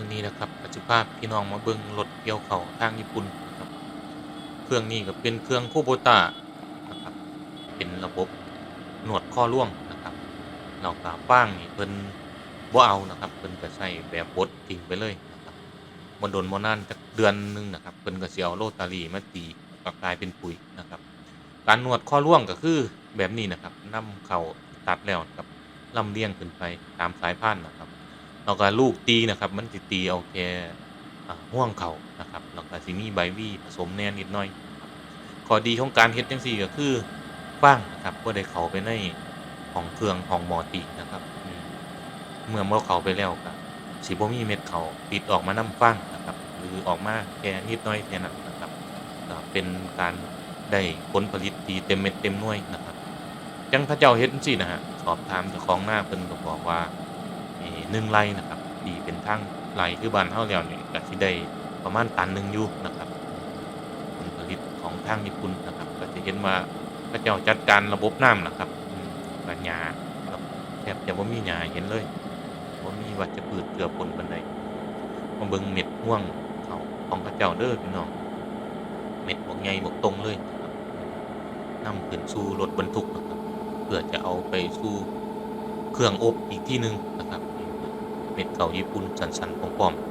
มื้อนี้นะครับก็สิพาพี่น้องมาเบิ่งรถเกี่ยวข้าวทางญี่ปุ่นนะครับเครื่องนี้ก็เป็นเครื่อง Kubota นะครับเป็นระบบหนวดข้อร่วงนะครับแล้วก็ฟางนี่เพิ่นบ่เอานะครับเพิ่นก็ใช้แบบบดทิ้งไปเลยนะครับบ่โดนบ่นานจักเดือนหนึ่งนะครับเพิ่นก็สิเอาโรตารี่มาตีก็กลายเป็นปุ๋ยนะครับการนวดข้อร่วงก็คือแบบนี้นะครับนำเข้าตัดแล้วนะครับลำเลียงขึ้นไปตามสายพานนะครับ แล้วก็ลูกตีนะครับมันสิตีเอาแค่ห่วงเขานะครับแล้วก็สิมีใบวี่ผสมแหน่นิดหน่อยนะครับข้อดีของการเฮ็ดจังซี่ก็คือฟางนะครับบ่ได้เข้าไปในห้องเครื่องห้องหม้อตีนะครับเมื่อเข้าไปแล้วก็สิบ่มีเม็ดข้าวติดออกมานำฟางนะครับหรือออกมาแค่นิดหน่อยแค่นั้นนะครับก็เป็นการได้ผลผลิตที่เต็มเม็ดเต็มหน่วยนะครับจังเขาเจ้าเฮ็ดจังซี่นะครับสอบถามเจ้าของนาเพิ่นก็บอกว่า 1ไร่นะครับที่เป็นทางไร่คือบ้านเฮาแล้วนี่ก็สิได้ประมาณตันหนึ่งอยู่นะครับผลผลิตของทางญี่ปุ่นนะครับก็จะเห็นว่าเขาเจ้าจัดการระบบน้ำนะครับก็หญ้าครับแทบจะบ่มีหญ้าเห็นเลยบ่มีวัชพืชเจือปนปานใดมาเบิ่งเม็ดร่วงข้าวของเขาเจ้าเด้อพี่น้องเม็ดบักใหญ่บักตรงเลยนะครับนำขึ้นสู่รถบรรทุกนะครับเพื่อจะเอาไปสู่เครื่องอบอีกที่หนึ่งนะครับ เม็ดข้าวญี่ปุ่นสันๆป้อมๆ